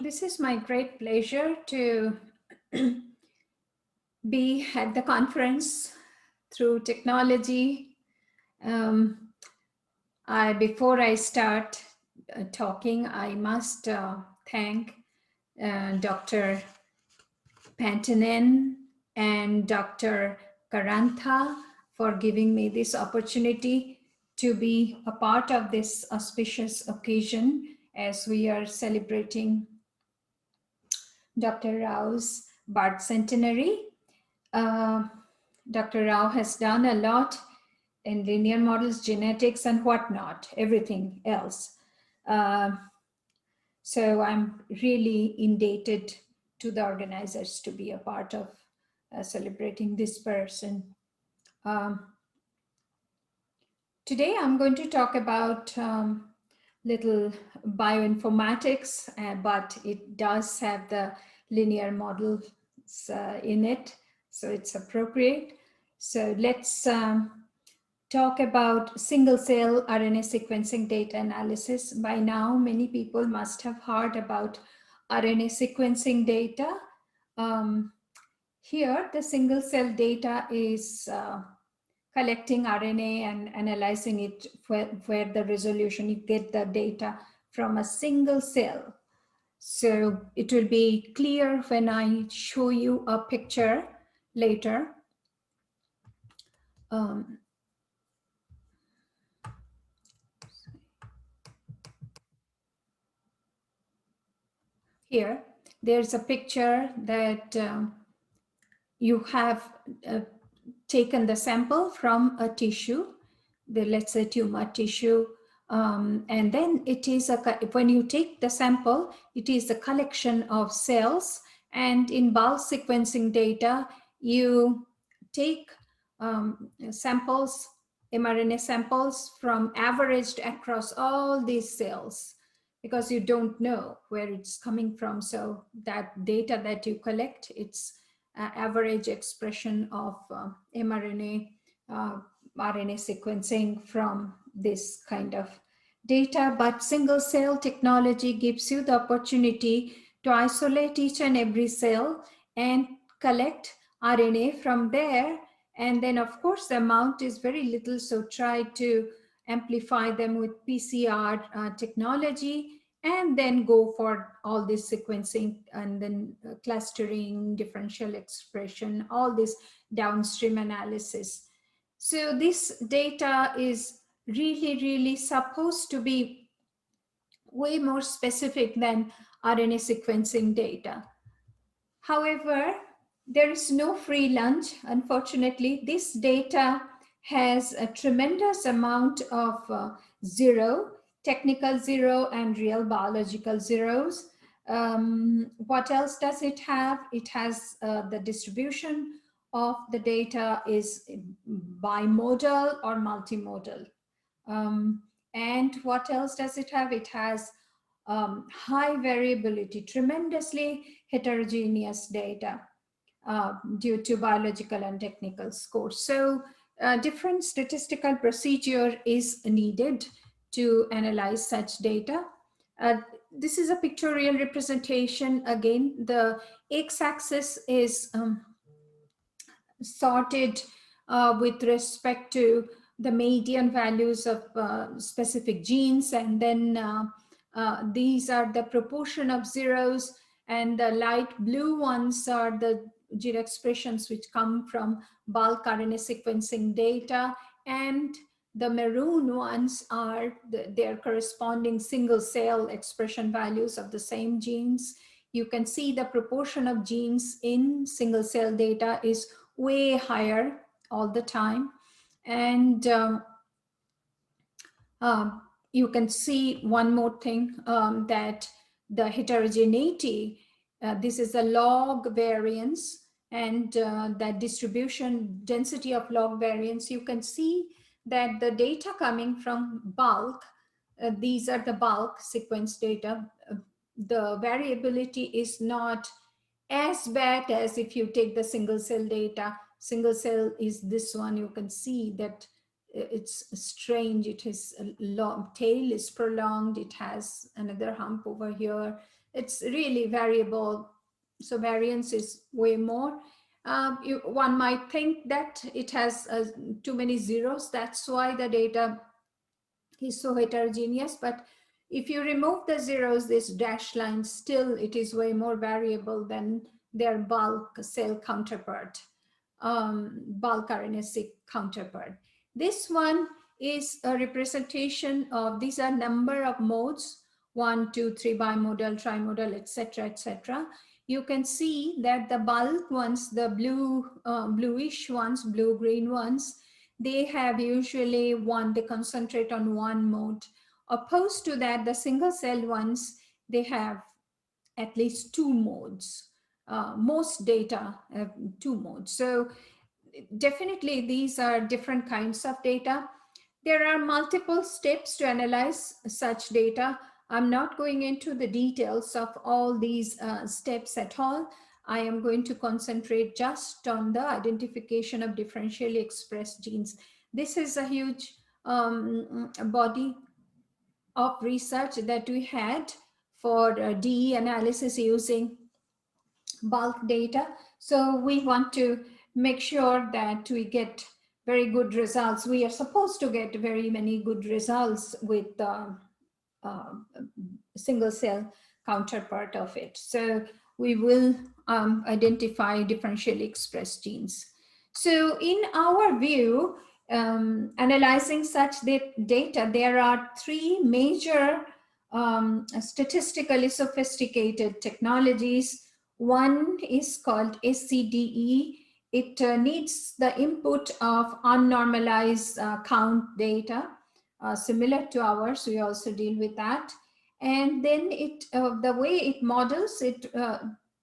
This is my great pleasure to be at the conference through technology. Um, before I start talking, I must thank Dr. Pantanen and Dr. Karantha for giving me this opportunity to be a part of this auspicious occasion as we are celebrating Dr. Rao's birth centenary. Uh, Dr. Rao has done a lot in linear models, genetics, and whatnot, everything else. Uh, so I'm really indebted to the organizers to be a part of celebrating this person. Um, Today I'm going to talk about little bioinformatics, but it does have the linear models in it, so it's appropriate. So let's talk about single cell RNA sequencing data analysis. By now, many people must have heard about RNA sequencing data. Here, the single cell data is collecting RNA and analyzing it where the resolution, you get the data from a single cell. So it will be clear when I show you a picture later. Here, there's a picture that you have taken the sample from a tissue, let's say tumor tissue, and then it is when you take the sample, it is a collection of cells, and in bulk sequencing data, you take samples, mRNA samples from averaged across all these cells, because you don't know where it's coming from. So that data that you collect, it's average expression of mRNA, RNA sequencing from this kind of data. But single cell technology gives you the opportunity to isolate each and every cell and collect RNA from there. And then, of course, the amount is very little, so try to amplify them with PCR technology, and then go for all this sequencing and then clustering, differential expression, all this downstream analysis. So this data is really, really supposed to be way more specific than RNA sequencing data. However, there is no free lunch. Unfortunately, this data has a tremendous amount of zero, technical zero and real biological zeros. What else does it have? It has the distribution of the data is bimodal or multimodal. And what else does it have? It has high variability, tremendously heterogeneous data due to biological and technical scores. So different statistical procedure is needed to analyze such data. This is a pictorial representation. Again, the x-axis is sorted with respect to the median values of specific genes, and then these are the proportion of zeros, and the light blue ones are the gene expressions which come from bulk RNA sequencing data, and the maroon ones are their corresponding single cell expression values of the same genes. You can see the proportion of genes in single cell data is way higher all the time. And you can see one more thing, that the heterogeneity, this is a log variance, and that distribution density of log variance, you can see that the data coming from bulk, these are the bulk sequence data, the variability is not as bad as if you take the single cell data. Single cell is this one. You can see that it's strange. It is a long tail is prolonged. It has another hump over here. it's really variable. So variance is way more. One might think that it has too many zeros. That's why the data is so heterogeneous. But if you remove the zeros, this dashed line, still it is way more variable than their bulk cell counterpart, bulk RNA-Seq counterpart. This one is a representation of, these are number of modes, 1, 2, 3 bimodal, trimodal, etc., etc. You can see that the bulk ones, the blue, bluish ones, blue-green ones, they have usually one, they concentrate on one mode. Opposed to that, the single cell ones, they have at least two modes. Most data have two modes. So definitely these are different kinds of data. There are multiple steps to analyze such data. I'm not going into the details of all these steps at all. I am going to concentrate just on the identification of differentially expressed genes. This is a huge body of research that we had for DE analysis using bulk data. So we want to make sure that we get very good results. We are supposed to get very many good results with single cell counterpart of it. So we will identify differentially expressed genes. So in our view, analyzing such data, there are three major statistically sophisticated technologies. One is called SCDE. It needs the input of unnormalized count data, similar to ours. We also deal with that. And then the way it models it,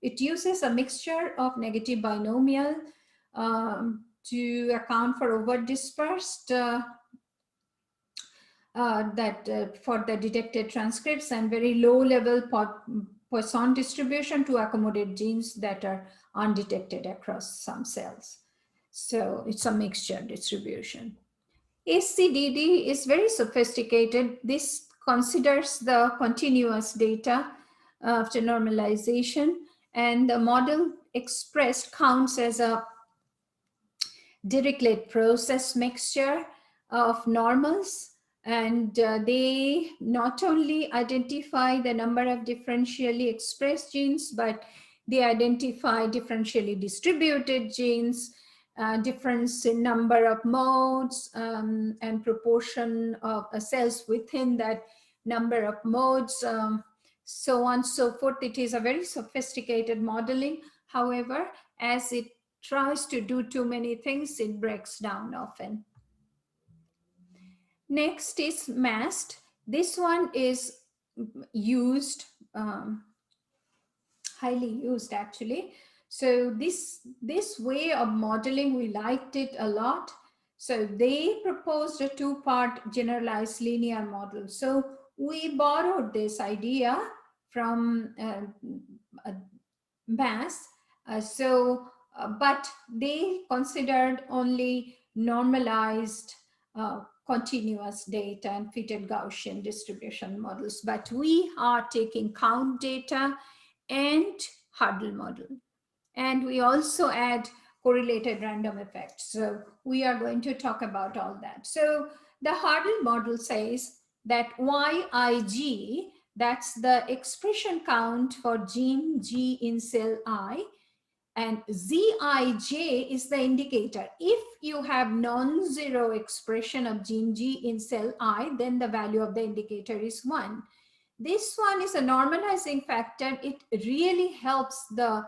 it uses a mixture of negative binomial to account for over-dispersed for the detected transcripts, and very low-level Poisson distribution to accommodate genes that are undetected across some cells. So it's a mixture distribution. SCDD is very sophisticated. This considers the continuous data after normalization, and the model expressed counts as a Dirichlet process mixture of normals, and they not only identify the number of differentially expressed genes, but they identify differentially distributed genes, difference in number of modes, and proportion of cells within that number of modes, so on and so forth. It is a very sophisticated modeling. However, as it tries to do too many things, it breaks down often. Next is MAST. This one is used, highly used actually. So this way of modeling, we liked it a lot. So they proposed a two-part generalized linear model. So we borrowed this idea from MAST. But they considered only normalized continuous data and fitted Gaussian distribution models. But we are taking count data and Hurdle model. And we also add correlated random effects. So we are going to talk about all that. So the Hurdle model says that YIG, that's the expression count for gene G in cell I, and Zij is the indicator. If you have non-zero expression of gene G in cell I, then the value of the indicator is 1. This one is a normalizing factor. It really helps the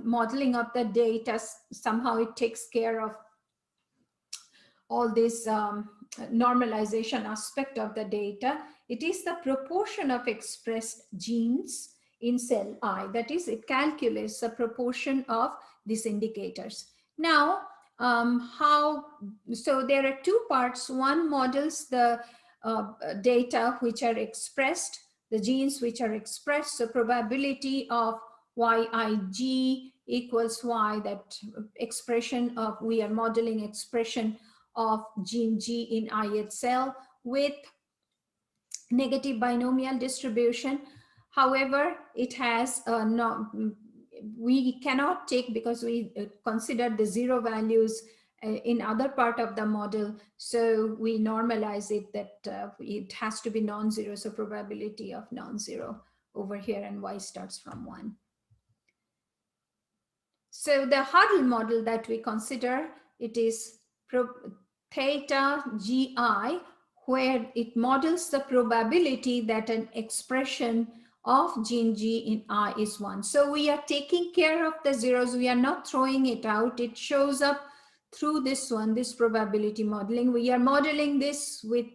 modeling of the data. Somehow it takes care of all this normalization aspect of the data. It is the proportion of expressed genes in cell I. That is, it calculates the proportion of these indicators. Now, so there are two parts. One models the data which are expressed, the genes which are expressed. So probability of YIG equals Y, that expression of, we are modeling expression of gene G in ith cell with negative binomial distribution. However, it has we cannot take, because we consider the zero values in other part of the model. So we normalize it that it has to be non-zero. So probability of non-zero over here, and y starts from 1. So the Huddle model that we consider, it is theta gi, where it models the probability that an expression of gene G in I is 1. So we are taking care of the zeros. We are not throwing it out. It shows up through this one, this probability modeling. We are modeling this with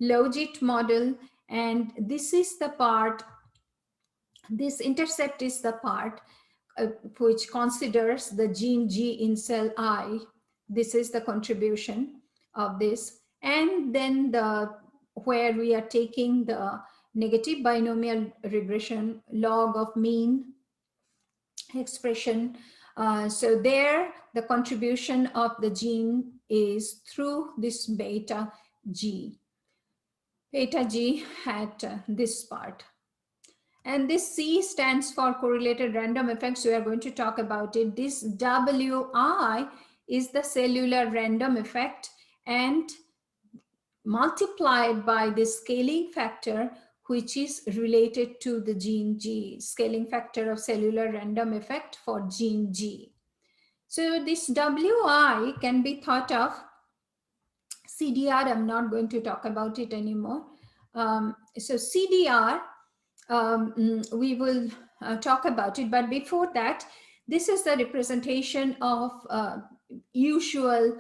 logit model, and this is the part, this intercept is the part which considers the gene G in cell I. This is the contribution of this. And then where we are taking the negative binomial regression log of mean expression. So there, the contribution of the gene is through this beta G at this part. And this C stands for correlated random effects. We are going to talk about it. This WI is the cellular random effect, and multiplied by the scaling factor, which is related to the gene G, scaling factor of cellular random effect for gene G. So this WI can be thought of CDR. I'm not going to talk about it anymore. So CDR, we will talk about it, but before that, this is the representation of usual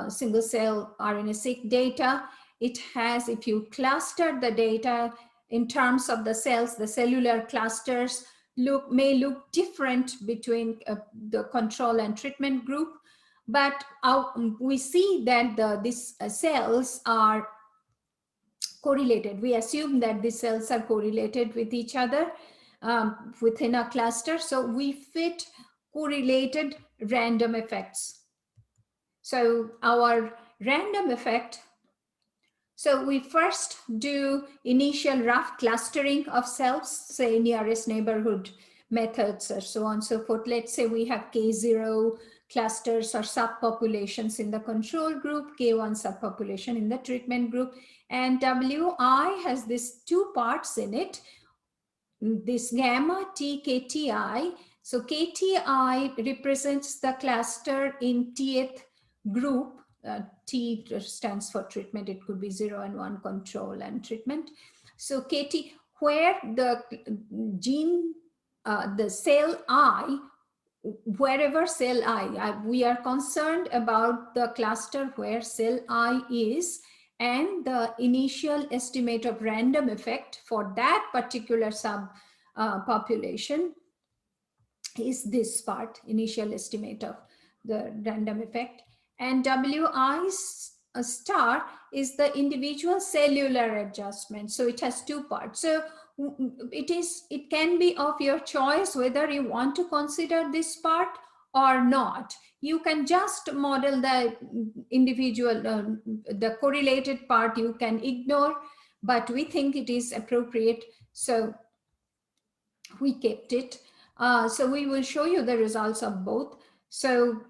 single cell RNA-Seq data. It has, if you cluster the data in terms of the cells, the cellular clusters may look different between the control and treatment group, but we see that these cells are correlated. We assume that the cells are correlated with each other within a cluster. So we fit correlated random effects. So our random effect, so we first do initial rough clustering of cells, say nearest neighborhood methods or so on and so forth. Let's say we have K0 clusters or subpopulations in the control group, K1 subpopulation in the treatment group, and WI has these two parts in it, this gamma T KTI. So KTI represents the cluster in Tth group. T stands for treatment. It could be 0 and 1 control and treatment. So KT, where the gene, the cell I, wherever cell I, we are concerned about the cluster where cell I is, and the initial estimate of random effect for that particular sub population is this part, initial estimate of the random effect. And WI star is the individual cellular adjustment. So it has two parts. So it can be of your choice whether you want to consider this part or not. You can just model the individual, the correlated part you can ignore, but we think it is appropriate, so we kept it. So we will show you the results of both. So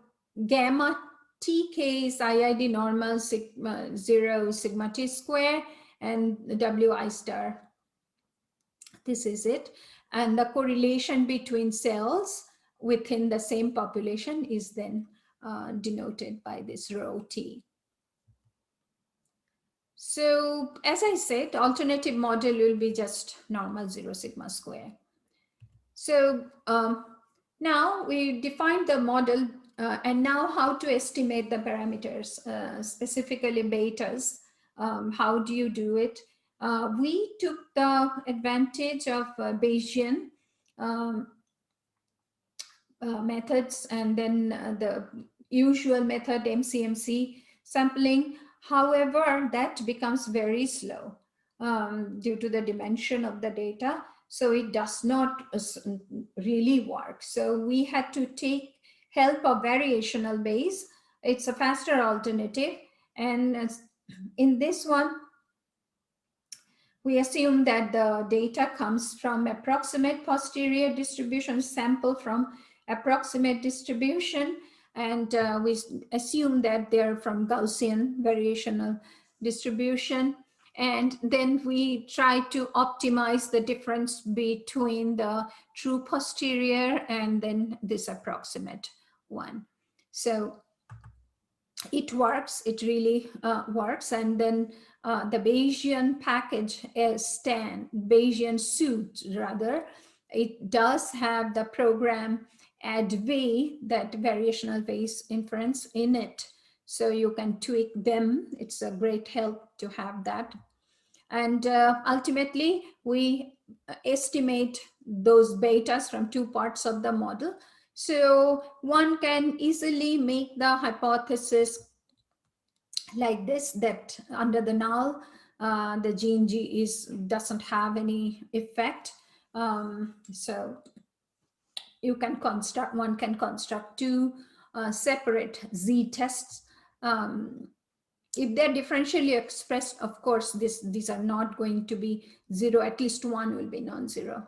gamma TK is IID normal sigma 0 sigma T square, and WI star, this is it. And the correlation between cells within the same population is then denoted by this rho T. So as I said, alternative model will be just normal 0 sigma square. So now we defined the model, and now how to estimate the parameters, specifically betas. How do you do it? We took the advantage of Bayesian methods, and then the usual method, MCMC sampling. However, that becomes very slow due to the dimension of the data. So it does not really work. So we had to take help of variational Bayes. It's a faster alternative. And in this one, We assume that the data comes from approximate posterior distribution, sample from approximate distribution, and we assume that they're from Gaussian variational distribution. And then we try to optimize the difference between the true posterior and then this approximate one. So it works, it really works. And then the Bayesian package is Bayesian suite rather, it does have the program ADV, that variational Bayes inference in it. So you can tweak them. It's a great help to have that. And ultimately, we estimate those betas from two parts of the model. So one can easily make the hypothesis like this, that under the null, the gene G doesn't have any effect. So you can construct, one can construct two separate Z tests. If they're differentially expressed, of course, these are not going to be zero, at least one will be non-zero.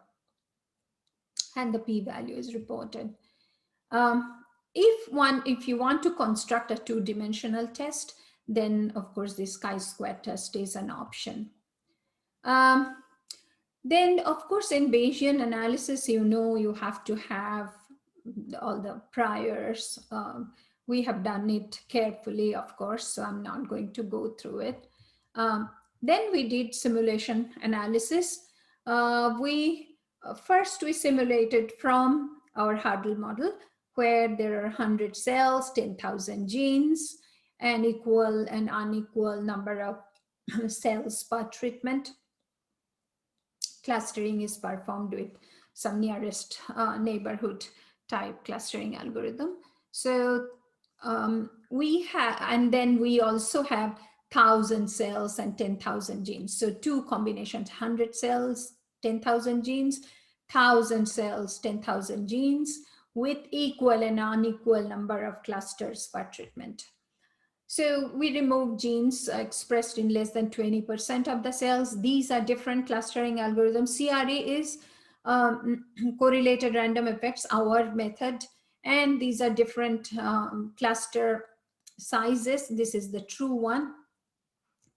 And the p-value is reported. If you want to construct a two-dimensional test, then of course this chi-square test is an option. Then of course in Bayesian analysis, you have to have all the priors. We have done it carefully, of course, so I'm not going to go through it. Then we did simulation analysis. First we simulated from our hurdle model, where there are 100 cells, 10,000 genes, and equal and unequal number of cells per treatment. Clustering is performed with some nearest neighborhood type clustering algorithm. So and then we also have 1,000 cells and 10,000 genes. So two combinations, 100 cells, 10,000 genes, 1,000 cells, 10,000 genes, with equal and unequal number of clusters per treatment. So we remove genes expressed in less than 20% of the cells. These are different clustering algorithms. CRA is correlated random effects, our method. And these are different cluster sizes. This is the true one.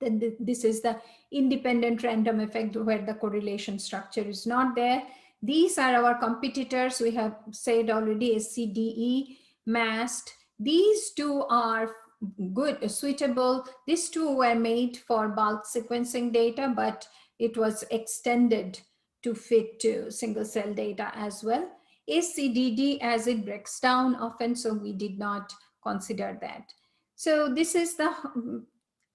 Then this is the independent random effect, where the correlation structure is not there. These are our competitors. We have said already, SCDE, MAST. These two are good, suitable. These two were made for bulk sequencing data, but it was extended to fit to single cell data as well. SCDD, as it breaks down often, so we did not consider that. So this is the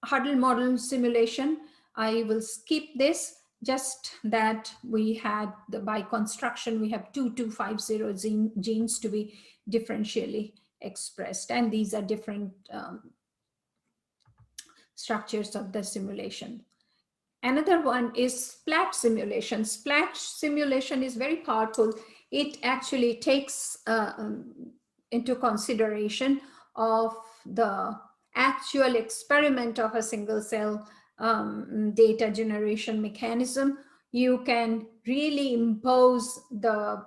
hurdle model simulation. I will skip this, just that we had by construction, we have 2250 genes to be differentially expressed, and these are different structures of the simulation. Another one is Splat Simulation. Splat Simulation is very powerful. It actually takes into consideration of the actual experiment of a single cell data generation mechanism. You can really impose the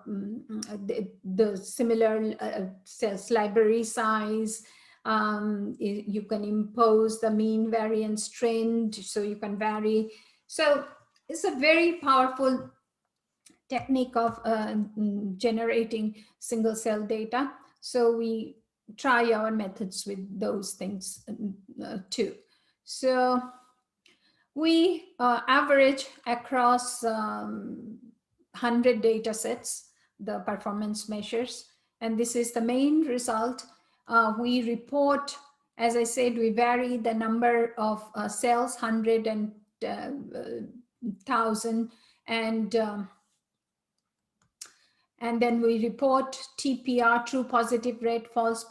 similar cells library size. You can impose the mean variance trend, so you can vary. So it's a very powerful technique of generating single cell data. So we try our methods with those things too. So we average across 100 data sets, the performance measures, and this is the main result. We report, as I said, we vary the number of cells, 100 and 1,000, and then we report TPR, true positive rate, false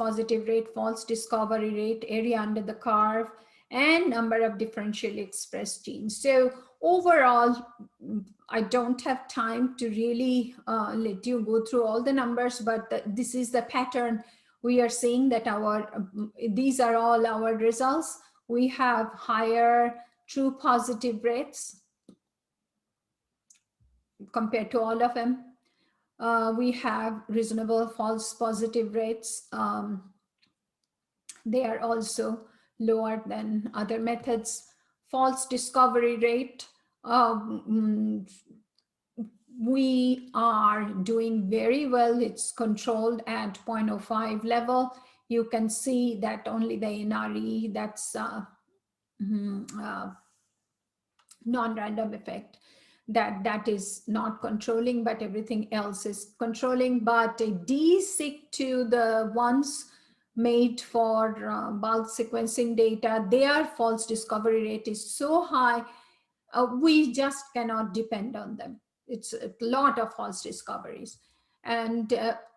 discovery rate, area under the curve, and number of differentially expressed genes. So overall, I don't have time to really let you go through all the numbers, but this is the pattern. We are seeing that these are all our results. We have higher true positive rates compared to all of them. We have reasonable false positive rates. They are also lower than other methods. False discovery rate, we are doing very well. It's controlled at 0.05 level. You can see that only the NRE, that's non-random effect, that is not controlling, but everything else is controlling. But D-Seq2, the ones made for bulk sequencing data, their false discovery rate is so high, we just cannot depend on them. It's a lot of false discoveries. And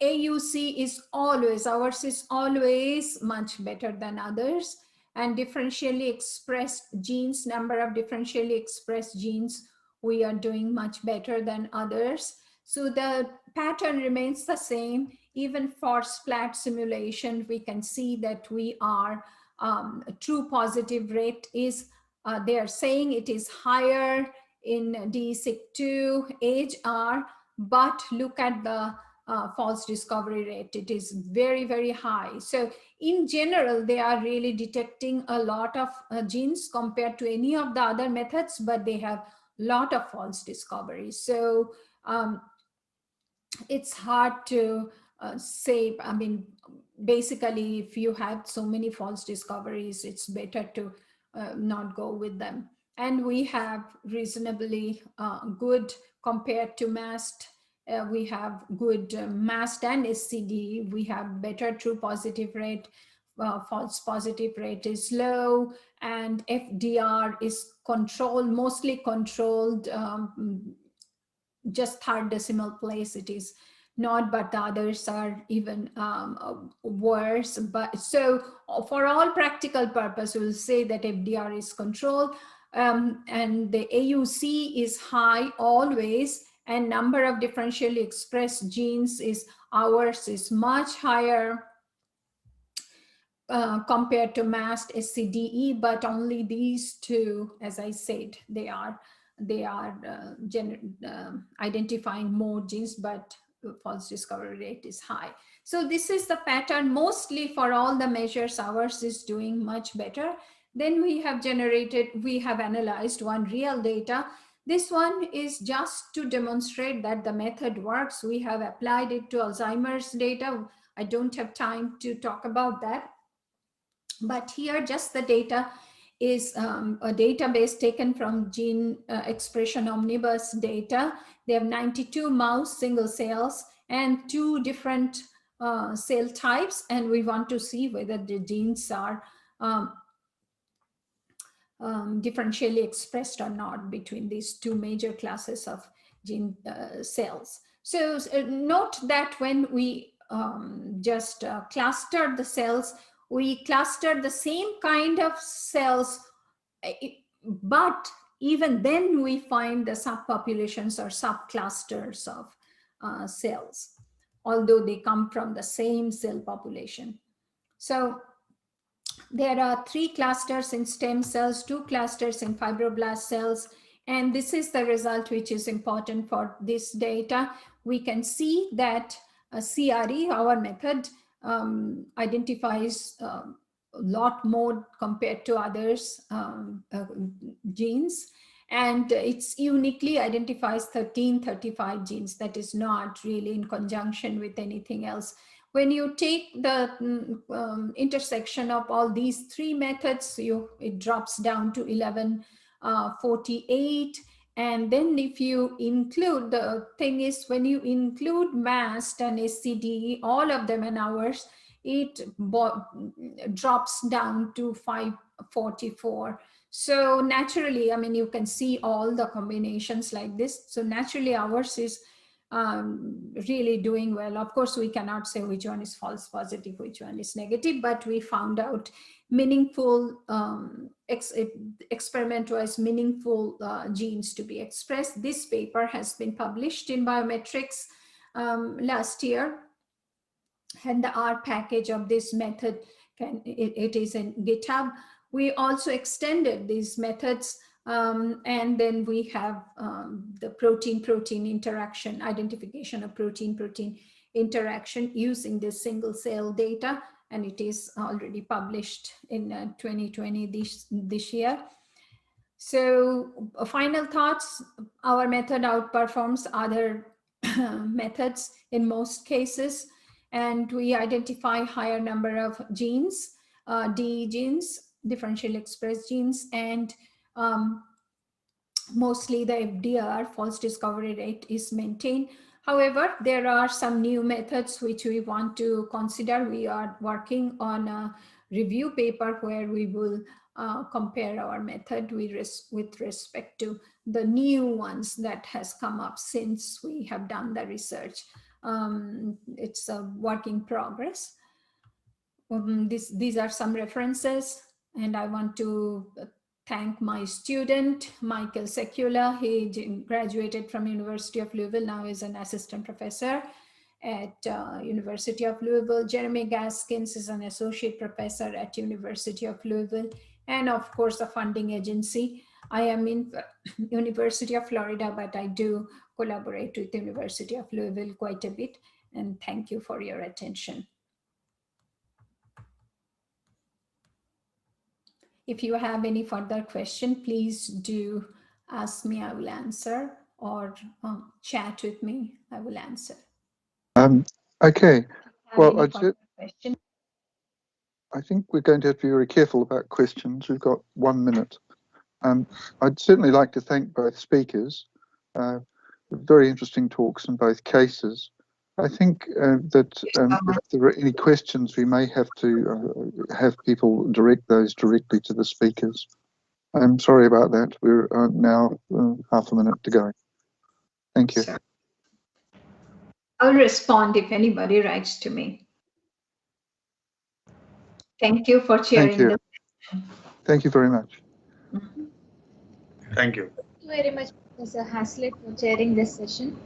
AUC is always, ours is always much better than others. And differentially expressed genes, number of differentially expressed genes, we are doing much better than others. So the pattern remains the same. Even for Splat simulation, we can see that we are, true positive rate is, they are saying it is higher in D-Seq2, HR, but look at the false discovery rate. It is very, very high. So in general, they are really detecting a lot of genes compared to any of the other methods, but they have a lot of false discoveries. So it's hard to say. I mean, basically, if you have so many false discoveries, it's better to not go with them. And we have reasonably good compared to MAST. We have good MAST and SCD. We have better true positive rate. False positive rate is low, and FDR is controlled, mostly controlled. Just third decimal place it is not, but the others are even worse. But so for all practical purpose, we'll say that FDR is controlled, and the AUC is high always, and number of differentially expressed genes is, ours is much higher compared to MAST, SCDE, but only these two, as I said, they are identifying more genes, but false discovery rate is high. So this is the pattern. Mostly for all the measures, ours is doing much better. Then we have analyzed one real data. This one is just to demonstrate that the method works. We have applied it to Alzheimer's data. I don't have time to talk about that. But here just the data is a database taken from Gene Expression Omnibus data. They have 92 mouse single cells and 2 different cell types, and we want to see whether the genes are differentially expressed or not between these 2 major classes of gene cells. So note that when we just clustered the cells, we clustered the same kind of cells, but even then we find the subpopulations or subclusters of cells, although they come from the same cell population. So there are 3 clusters in stem cells, 2 clusters in fibroblast cells, and this is the result which is important for this data. We can see that CRE, our method, identifies a lot more compared to others genes, and it's uniquely identifies 1335 genes. That is not really in conjunction with anything else. When you take the intersection of all these 3 methods, it drops down to 1148. And then if you include, the thing is, when you include MAST and SCD, all of them and ours, it drops down to 544. So naturally, I mean, you can see all the combinations like this. So naturally ours is really doing well. Of course, we cannot say which one is false positive, which one is negative, but we found out meaningful, experiment-wise meaningful genes to be expressed. This paper has been published in Biometrics last year, and the R package of this method, it is in GitHub. We also extended these methods And then we have the protein-protein interaction, identification of protein-protein interaction using this single cell data, and it is already published in 2020 this year. So final thoughts, our method outperforms other methods in most cases, and we identify higher number of genes, DE genes, differentially expressed genes, and mostly the FDR, false discovery rate, is maintained. However, there are some new methods which we want to consider. We are working on a review paper where we will compare our method with respect to the new ones that has come up since we have done the research. It's a work in progress. These are some references, and I want to thank my student, Michael Sekula. He graduated from University of Louisville, now is an assistant professor at University of Louisville. Jeremy Gaskins is an associate professor at University of Louisville, and of course the funding agency. I am in University of Florida, but I do collaborate with University of Louisville quite a bit, and thank you for your attention. If you have any further question, please do ask me, I will answer, or chat with me, I will answer. Okay, well, I think we're going to have to be very careful about questions. We've got 1 minute. I'd certainly like to thank both speakers. Very interesting talks in both cases. I think that if there are any questions, we may have to have people direct those directly to the speakers. I'm sorry about that. We're now half a minute to go. Thank you. Sure. I'll respond if anybody writes to me. Thank you for chairing. Thank you. Thank you very much. Thank you. Thank you very much, Professor Haslett, for chairing this session.